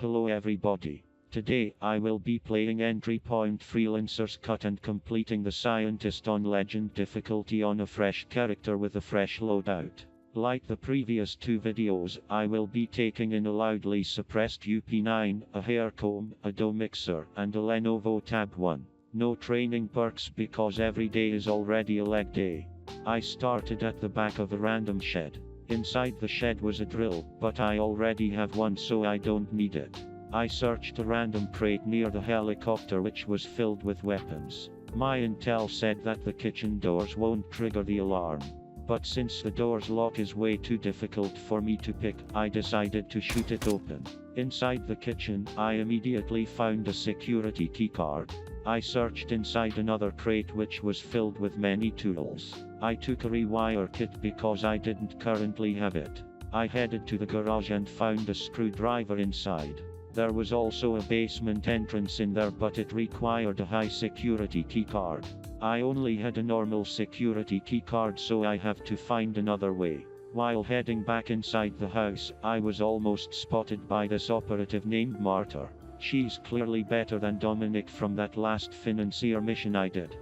Hello everybody. Today, I will be playing Entry Point Freelancer's Cut and completing the Scientist on Legend difficulty on a fresh character with a fresh loadout. Like the previous two videos, I will be taking in a loudly suppressed UP9, a hair comb, a dough mixer, and a Lenovo Tab 1. No training perks because every day is already a leg day. I started at the back of a random shed. Inside the shed was a drill, but I already have one so I don't need it. I searched a random crate near the helicopter which was filled with weapons. My intel said that the kitchen doors won't trigger the alarm. But since the door's lock is way too difficult for me to pick, I decided to shoot it open. Inside the kitchen, I immediately found a security keycard. I searched inside another crate which was filled with many tools. I took a rewire kit because I didn't currently have it. I headed to the garage and found a screwdriver inside. There was also a basement entrance in there, but it required a high security keycard. I only had a normal security keycard, so I have to find another way. While heading back inside the house, I was almost spotted by this operative named Martyr. She's clearly better than Dominic from that last financier mission I did.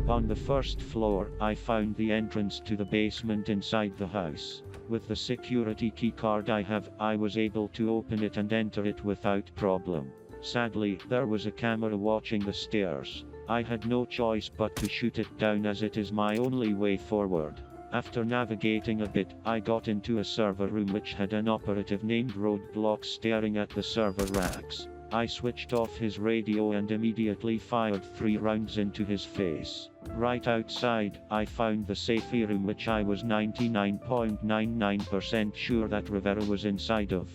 On the first floor, I found the entrance to the basement inside the house. With the security keycard I have, I was able to open it and enter it without problem. Sadly, there was a camera watching the stairs. I had no choice but to shoot it down as it is my only way forward. After navigating a bit, I got into a server room which had an operative named Roadblock staring at the server racks. I switched off his radio and immediately fired 3 rounds into his face. Right outside, I found the safety room which I was 99.99% sure that Rivera was inside of.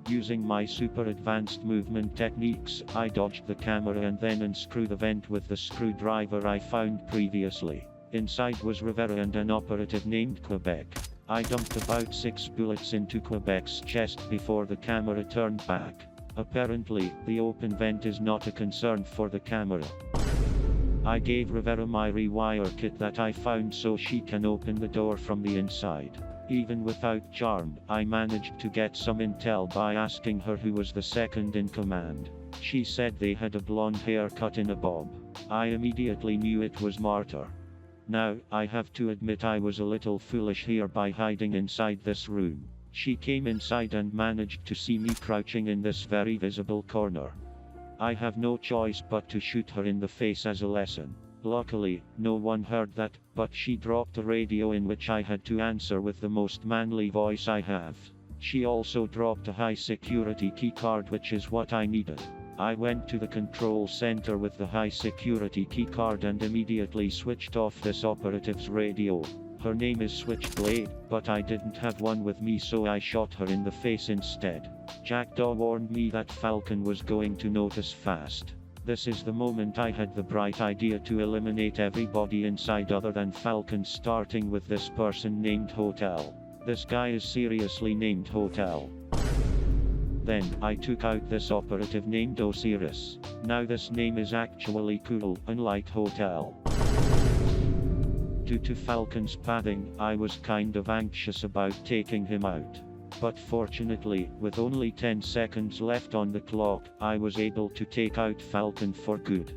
Using my super advanced movement techniques, I dodged the camera and then unscrewed the vent with the screwdriver I found previously. Inside was Rivera and an operative named Quebec. I dumped about 6 bullets into Quebec's chest before the camera turned back. Apparently, the open vent is not a concern for the camera. I gave Rivera my rewire kit that I found so she can open the door from the inside. Even without charm, I managed to get some intel by asking her who was the second in command. She said they had a blonde haircut in a bob. I immediately knew it was Martyr. Now, I have to admit I was a little foolish here by hiding inside this room. She came inside and managed to see me crouching in this very visible corner. I have no choice but to shoot her in the face as a lesson. Luckily, no one heard that, but she dropped a radio in which I had to answer with the most manly voice I have. She also dropped a high security keycard, which is what I needed. I went to the control center with the high security keycard and immediately switched off this operative's radio. Her name is Switchblade, but I didn't have one with me, so I shot her in the face instead. Jackdaw warned me that Falcon was going to notice fast. This is the moment I had the bright idea to eliminate everybody inside other than Falcon, starting with this person named Hotel. This guy is seriously named Hotel. Then, I took out this operative named Osiris. Now this name is actually cool, unlike Hotel. Due to Falcon's padding, I was kind of anxious about taking him out. But fortunately, with only 10 seconds left on the clock, I was able to take out Falcon for good.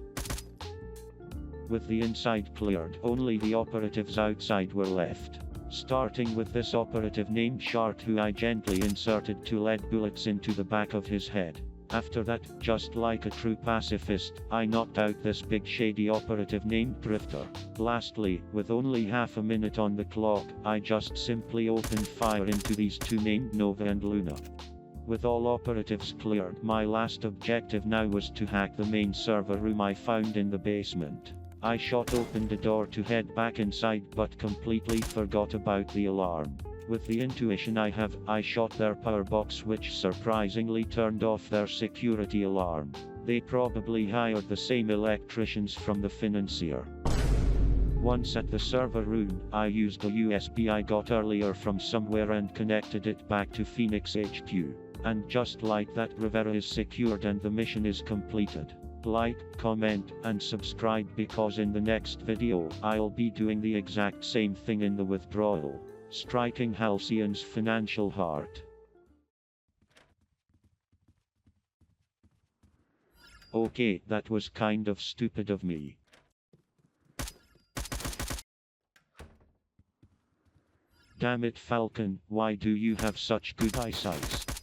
With the inside cleared, only the operatives outside were left. Starting with this operative named Shart, who I gently inserted 2 lead bullets into the back of his head. After that, just like a true pacifist, I knocked out this big shady operative named Drifter. Lastly, with only half a minute on the clock, I just simply opened fire into these 2 named Nova and Luna. With all operatives cleared, my last objective now was to hack the main server room I found in the basement. I shot open the door to head back inside, but completely forgot about the alarm. With the intuition I have, I shot their power box, which surprisingly turned off their security alarm. They probably hired the same electricians from the financier. Once at the server room, I used a USB I got earlier from somewhere and connected it back to Phoenix HQ. And just like that, Rivera is secured and the mission is completed. Like, comment, and subscribe because in the next video, I'll be doing the exact same thing in the withdrawal. Striking Halcyon's financial heart. Okay, that was kind of stupid of me. Damn it, Falcon, why do you have such good eyesight?